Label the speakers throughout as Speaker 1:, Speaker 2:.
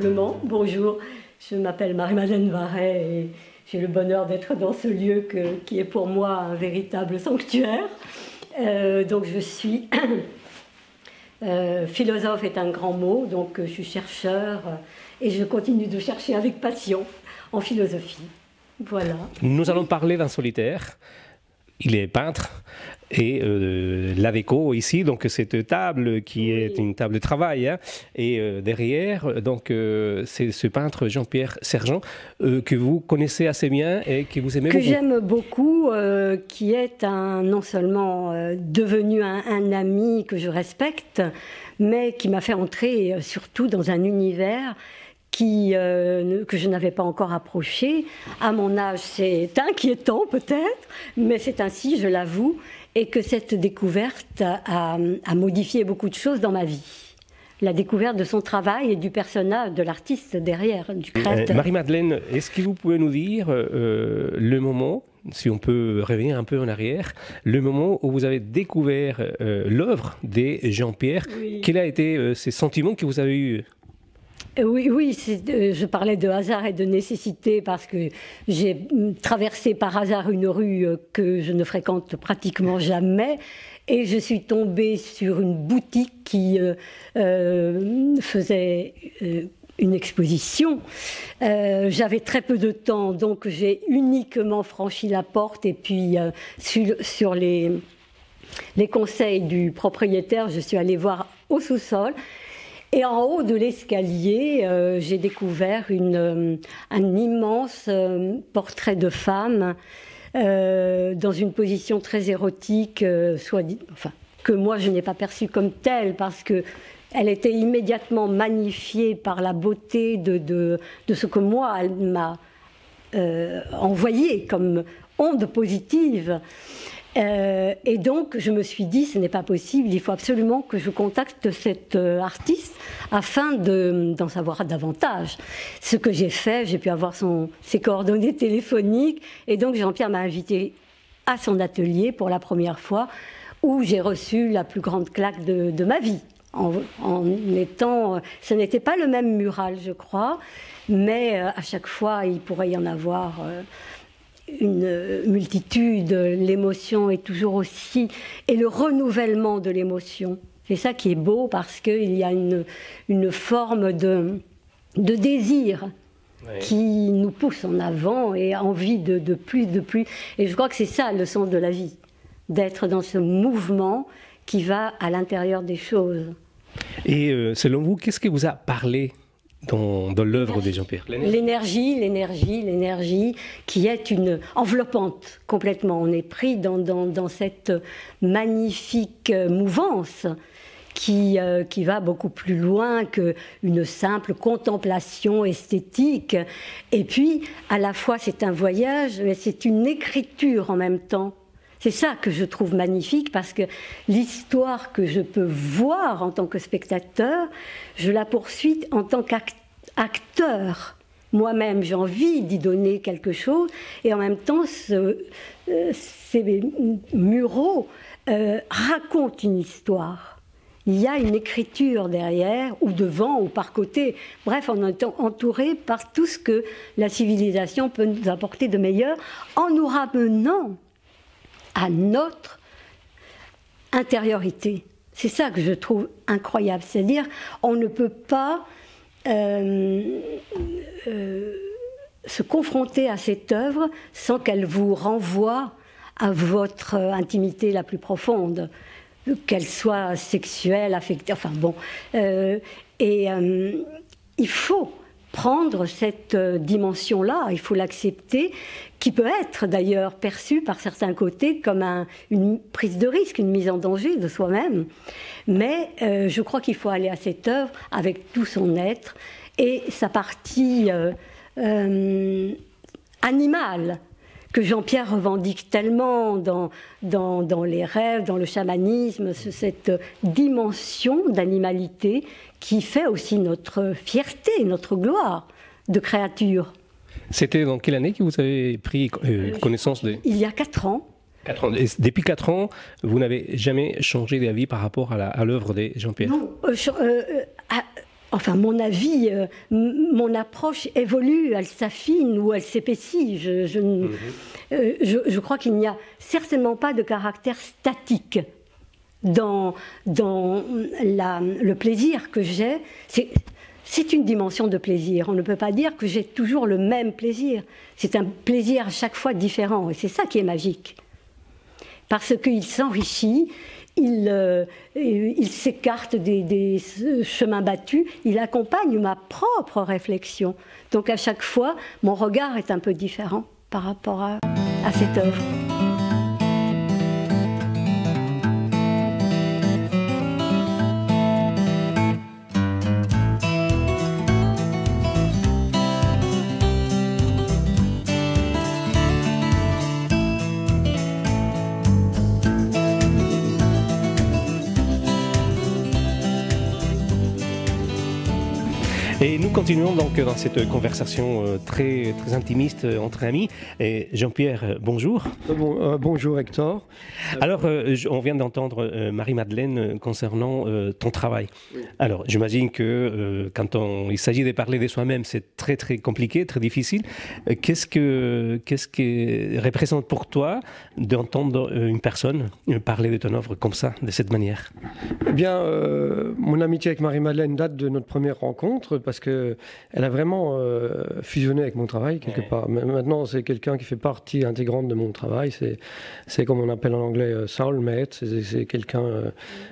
Speaker 1: simplement. Bonjour, je m'appelle Marie-Madeleine Varret et j'ai le bonheur d'être dans ce lieu qui est pour moi un véritable sanctuaire. Donc je suis philosophe est un grand mot, donc je suis chercheur et je continue de chercher avec passion en philosophie. Voilà.
Speaker 2: Nous allons parler d'un solitaire. Il est peintre et la déco ici, donc cette table qui est une table de travail, hein, et derrière, donc c'est ce peintre Jean-Pierre Sergent que vous connaissez assez bien et que vous aimez beaucoup.
Speaker 1: Que j'aime beaucoup, qui est non seulement devenu un ami que je respecte, mais qui m'a fait entrer surtout dans un univers que je n'avais pas encore approché. À mon âge, c'est inquiétant peut-être, mais c'est ainsi, je l'avoue, et que cette découverte a modifié beaucoup de choses dans ma vie. La découverte de son travail et du personnage, de l'artiste derrière, du créateur.
Speaker 2: Marie-Madeleine, est-ce que vous pouvez nous dire le moment, si on peut revenir un peu en arrière, le moment où vous avez découvert l'œuvre de Jean-Pierre, quel a été ces sentiments que vous avez eus?
Speaker 1: Oui, je parlais de hasard et de nécessité parce que j'ai traversé par hasard une rue que je ne fréquente pratiquement jamais et je suis tombée sur une boutique qui faisait une exposition. J'avais très peu de temps, donc j'ai uniquement franchi la porte et puis sur les conseils du propriétaire, je suis allée voir au sous-sol. Et en haut de l'escalier, j'ai découvert un immense portrait de femme dans une position très érotique, que moi je n'ai pas perçue comme telle parce qu'elle était immédiatement magnifiée par la beauté de ce que moi elle m'a envoyé comme onde positive. Et donc je me suis dit, ce n'est pas possible, il faut absolument que je contacte cet artiste afin d'en savoir davantage. Ce que j'ai fait, j'ai pu avoir ses coordonnées téléphoniques et donc Jean-Pierre m'a invité à son atelier pour la première fois où j'ai reçu la plus grande claque de ma vie. Ce n'était pas le même mural, je crois, mais à chaque fois il pourrait y en avoir une multitude, l'émotion est toujours aussi, et le renouvellement de l'émotion. C'est ça qui est beau parce qu'il y a une forme de désir qui nous pousse en avant et envie de plus. Et je crois que c'est ça le sens de la vie, d'être dans ce mouvement qui va à l'intérieur des choses.
Speaker 2: Et selon vous, qu'est-ce qui vous a parlé dans l'œuvre de Jean-Pierre?
Speaker 1: L'énergie qui est enveloppante complètement. On est pris dans cette magnifique mouvance qui va beaucoup plus loin qu'une simple contemplation esthétique. Et puis, à la fois, c'est un voyage, mais c'est une écriture en même temps. C'est ça que je trouve magnifique parce que l'histoire que je peux voir en tant que spectateur, je la poursuis en tant qu'acteur. Moi-même, j'ai envie d'y donner quelque chose et en même temps, ces muraux racontent une histoire. Il y a une écriture derrière, ou devant, ou par côté. Bref, on est entouré par tout ce que la civilisation peut nous apporter de meilleur en nous ramenant à notre intériorité. C'est ça que je trouve incroyable. C'est-à-dire, on ne peut pas se confronter à cette œuvre sans qu'elle vous renvoie à votre intimité la plus profonde, qu'elle soit sexuelle, affective, enfin bon. Il faut prendre cette dimension-là, il faut l'accepter, qui peut être d'ailleurs perçue par certains côtés comme une prise de risque, une mise en danger de soi-même. Mais je crois qu'il faut aller à cette œuvre avec tout son être et sa partie animale, que Jean-Pierre revendique tellement dans les rêves, dans le chamanisme, cette dimension d'animalité qui fait aussi notre fierté, notre gloire de créature.
Speaker 2: C'était dans quelle année que vous avez pris connaissance de...
Speaker 1: Il y a 4 ans.
Speaker 2: 4 ans. Et depuis 4 ans, vous n'avez jamais changé d'avis par rapport à l'œuvre de Jean-Pierre?
Speaker 1: Non, enfin mon avis, mon approche évolue, elle s'affine ou elle s'épaissit. Je crois qu'il n'y a certainement pas de caractère statique dans le plaisir que j'ai. C'est une dimension de plaisir. On ne peut pas dire que j'ai toujours le même plaisir. C'est un plaisir à chaque fois différent. Et c'est ça qui est magique. Parce qu'il s'enrichit, il s'écarte des chemins battus, il accompagne ma propre réflexion. Donc à chaque fois, mon regard est un peu différent par rapport à cette œuvre.
Speaker 2: Et nous continuons donc dans cette conversation très intimiste entre amis. Et Jean-Pierre, bonjour.
Speaker 3: Bonjour Hector.
Speaker 2: Alors, on vient d'entendre Marie-Madeleine concernant ton travail. Oui. Alors, j'imagine que quand il s'agit de parler de soi-même, c'est très compliqué, très difficile. Qu'est-ce que représente pour toi d'entendre une personne parler de ton œuvre comme ça, de cette manière?
Speaker 3: Eh bien, mon amitié avec Marie-Madeleine date de notre première rencontre, parce qu'elle a vraiment fusionné avec mon travail quelque part. Mais maintenant, c'est quelqu'un qui fait partie intégrante de mon travail. C'est comme on appelle en anglais soulmate. C'est quelqu'un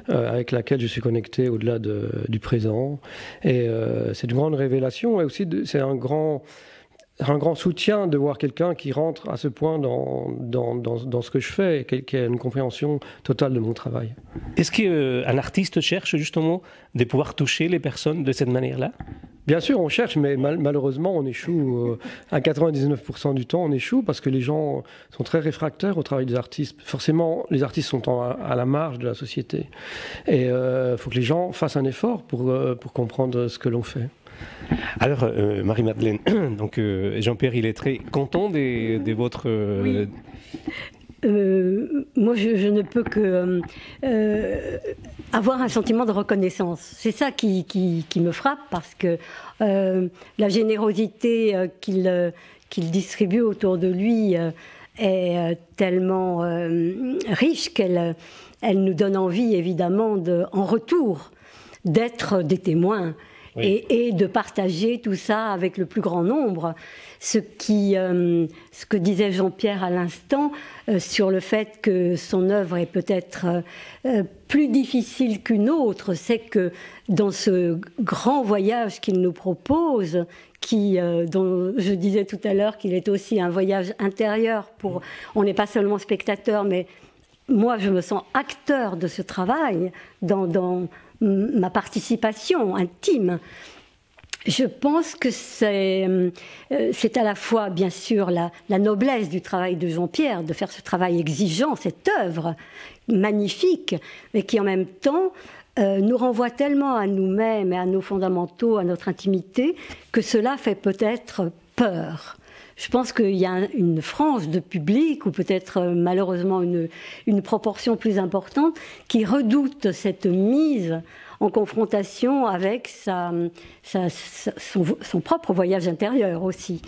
Speaker 3: avec laquelle je suis connecté au-delà du présent. Et c'est une grande révélation. Et aussi, c'est un grand soutien de voir quelqu'un qui rentre à ce point dans ce que je fais et qui a une compréhension totale de mon travail.
Speaker 2: Est-ce qu'un artiste cherche justement de pouvoir toucher les personnes de cette manière-là?
Speaker 3: Bien sûr, on cherche, mais malheureusement, on échoue. À 99% du temps, on échoue parce que les gens sont très réfractaires au travail des artistes. Forcément, les artistes sont à la marge de la société. Et il faut que les gens fassent un effort pour comprendre ce que l'on fait.
Speaker 2: Alors, Marie-Madeleine, donc Jean-Pierre, il est très content de votre...
Speaker 1: Oui. Moi, je ne peux que avoir un sentiment de reconnaissance. C'est ça qui me frappe, parce que la générosité qu'il distribue autour de lui est tellement riche qu'elle nous donne envie, évidemment, en retour, d'être des témoins. Oui. Et de partager tout ça avec le plus grand nombre. Ce que disait Jean-Pierre à l'instant sur le fait que son œuvre est peut-être plus difficile qu'une autre, c'est que dans ce grand voyage qu'il nous propose, dont je disais tout à l'heure qu'il est aussi un voyage intérieur, on n'est pas seulement spectateur, mais moi je me sens acteur de ce travail dans ma participation intime. Je pense que c'est à la fois, bien sûr, la noblesse du travail de Jean-Pierre, de faire ce travail exigeant, cette œuvre magnifique, mais qui en même temps nous renvoie tellement à nous-mêmes et à nos fondamentaux, à notre intimité, que cela fait peut-être peur. Je pense qu'il y a une frange de public, ou peut-être malheureusement une proportion plus importante, qui redoute cette mise en confrontation avec son propre voyage intérieur aussi.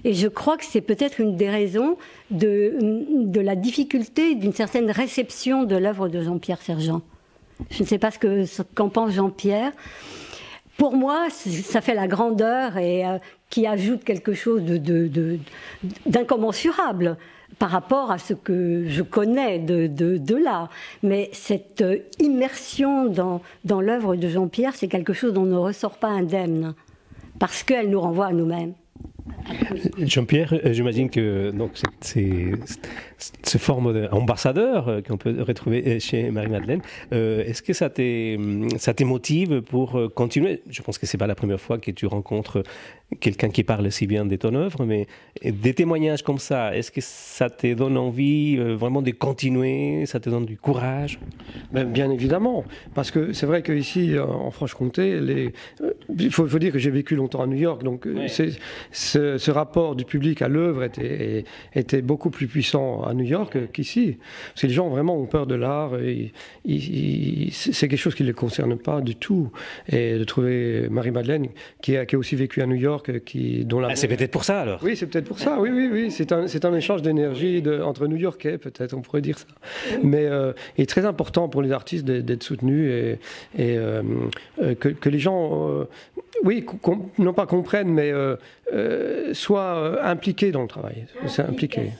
Speaker 1: Et je crois que c'est peut-être une des raisons de la difficulté d'une certaine réception de l'œuvre de Jean-Pierre Sergent. Je ne sais pas ce qu'en pense Jean-Pierre. Pour moi, ça fait la grandeur et qui ajoute quelque chose d'incommensurable par rapport à ce que je connais de l'art. Mais cette immersion dans l'œuvre de Jean-Pierre, c'est quelque chose dont on ne ressort pas indemne, parce qu'elle nous renvoie à nous-mêmes.
Speaker 2: Jean-Pierre, j'imagine que donc, c'est forme d'ambassadeur qu'on peut retrouver chez Marie-Madeleine. Est-ce que ça te motive pour continuer? Je pense que ce n'est pas la première fois que tu rencontres quelqu'un qui parle si bien de ton œuvre, mais des témoignages comme ça, est-ce que ça te donne envie vraiment de continuer? Ça te donne du courage?
Speaker 3: Bien évidemment, parce que c'est vrai qu'ici, en Franche-Comté, il faut dire que j'ai vécu longtemps à New York, donc ouais. ce rapport du public à l'œuvre était beaucoup plus puissant à New York qu'ici. Parce que les gens vraiment ont peur de l'art, c'est quelque chose qui ne les concerne pas du tout. Et de trouver Marie-Madeleine, qui a aussi vécu à New York,
Speaker 2: c'est peut-être pour ça alors.
Speaker 3: Oui, c'est peut-être pour ça, oui. C'est un échange d'énergie entre New-Yorkais, peut-être, on pourrait dire ça. Mais il est très important pour les artistes d'être soutenus et que les gens, non pas comprennent, mais soient impliqués dans le travail. C'est impliqué.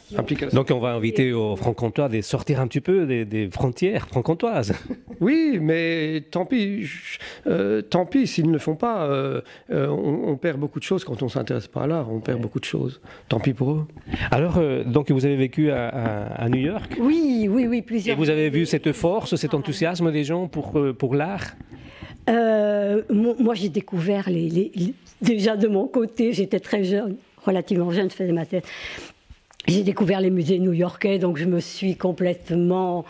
Speaker 2: Donc on va inviter aux francs-comtois de sortir un petit peu des frontières franc-comtoises.
Speaker 3: Oui, mais tant pis s'ils ne le font pas. On perd beaucoup de choses quand on ne s'intéresse pas à l'art, on perd beaucoup de choses. Tant pis pour eux.
Speaker 2: Alors, donc vous avez vécu à New York?
Speaker 1: Oui, plusieurs.
Speaker 2: Et vous avez vu cette force, cet enthousiasme des gens pour l'art?
Speaker 1: Moi, j'ai découvert déjà de mon côté, j'étais très jeune, relativement jeune, je faisais ma thèse. J'ai découvert les musées new-yorkais, donc je me suis complètement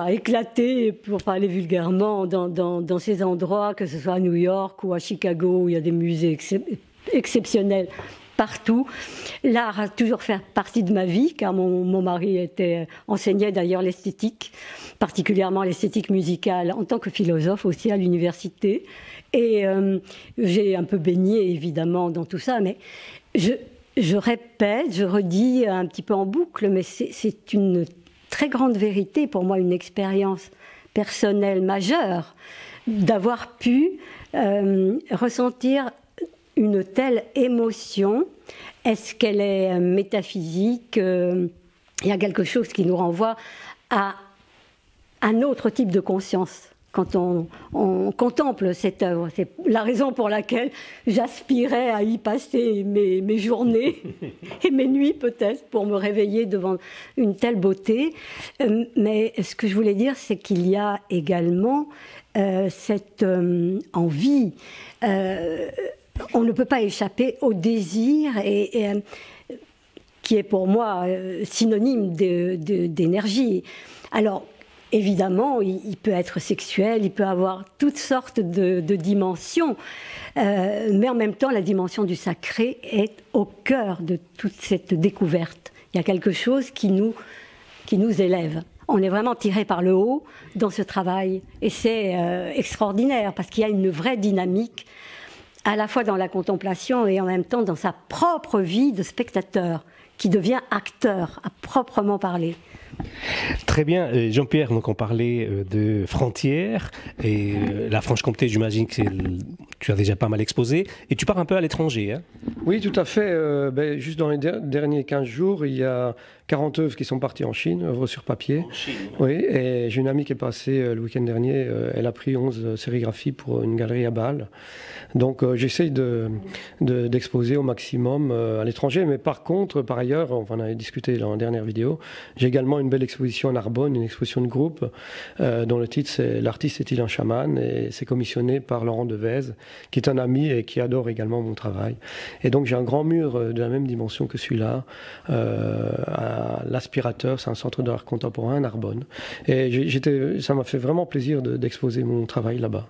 Speaker 1: éclatée, pour parler vulgairement, dans ces endroits, que ce soit à New York ou à Chicago, où il y a des musées exceptionnels partout. L'art a toujours fait partie de ma vie, car mon mari enseignait d'ailleurs l'esthétique, particulièrement l'esthétique musicale, en tant que philosophe aussi à l'université. Et j'ai un peu baigné, évidemment, dans tout ça, mais je répète, je redis un petit peu en boucle, mais c'est une très grande vérité, pour moi, une expérience personnelle majeure, d'avoir pu ressentir une telle émotion. Est-ce qu'elle est métaphysique? Il y a quelque chose qui nous renvoie à un autre type de conscience quand on contemple cette œuvre. C'est la raison pour laquelle j'aspirais à y passer mes journées et mes nuits peut-être, pour me réveiller devant une telle beauté. Mais ce que je voulais dire, c'est qu'il y a également cette envie. On ne peut pas échapper au désir qui est pour moi synonyme d'énergie. Alors, évidemment, il peut être sexuel, il peut avoir toutes sortes de dimensions, mais en même temps, la dimension du sacré est au cœur de toute cette découverte. Il y a quelque chose qui nous élève. On est vraiment tiré par le haut dans ce travail, et c'est extraordinaire, parce qu'il y a une vraie dynamique, à la fois dans la contemplation et en même temps dans sa propre vie de spectateur, qui devient acteur à proprement parler.
Speaker 2: Très bien. Jean-Pierre, donc on parlait de frontières, et la Franche-Comté, j'imagine que tu as déjà pas mal exposé, et tu pars un peu à l'étranger. Hein?
Speaker 3: Oui, tout à fait. Juste dans les derniers 15 jours, il y a 40 œuvres qui sont parties en Chine, œuvres sur papier. En Chine, oui, et j'ai une amie qui est passée le week-end dernier, elle a pris 11 sérigraphies pour une galerie à Bâle. Donc j'essaye d'exposer au maximum à l'étranger, mais par contre, par ailleurs, on en avait discuté dans la dernière vidéo, j'ai également une belle exposition à Narbonne, une exposition de groupe, dont le titre c'est « L'artiste est-il un chaman ?» et c'est commissionné par Laurent Devez, qui est un ami et qui adore également mon travail. Et donc j'ai un grand mur de la même dimension que celui-là, à l'Aspirateur, c'est un centre d'art contemporain à Narbonne. Et ça m'a fait vraiment plaisir d'exposer mon travail là-bas.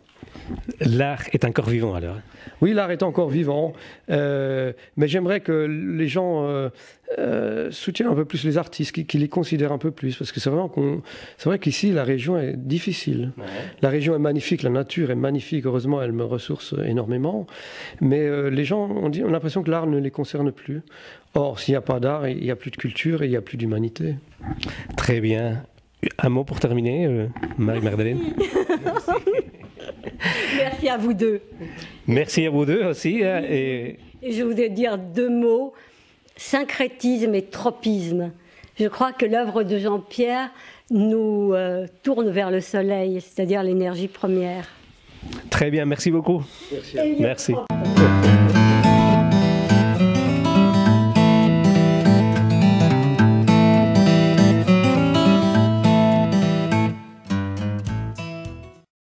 Speaker 2: L'art est encore vivant alors?
Speaker 3: Oui, l'art est encore vivant, mais j'aimerais que les gens soutiennent un peu plus les artistes, qu'ils les considèrent un peu plus, parce que c'est vrai qu'ici la région est difficile. Ouais. La région est magnifique, la nature est magnifique, heureusement elle me ressource énormément, mais les gens ont l'impression que l'art ne les concerne plus. Or, s'il n'y a pas d'art, il n'y a plus de culture et il n'y a plus d'humanité.
Speaker 2: Très bien. Un mot pour terminer, Marie-Madeleine?
Speaker 1: Merci à vous deux.
Speaker 2: Merci à vous deux aussi. Et
Speaker 1: je voudrais dire 2 mots, syncrétisme et tropisme. Je crois que l'œuvre de Jean-Pierre nous tourne vers le soleil, c'est-à-dire l'énergie première.
Speaker 2: Très bien, merci beaucoup.
Speaker 3: Merci.
Speaker 2: Merci.